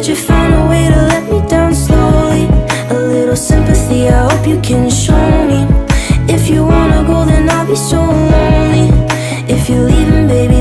you found a way to let me down slowly. A little sympathy, I hope you can show me. If you wanna go, then I'll be so lonely. If you're leaving, baby,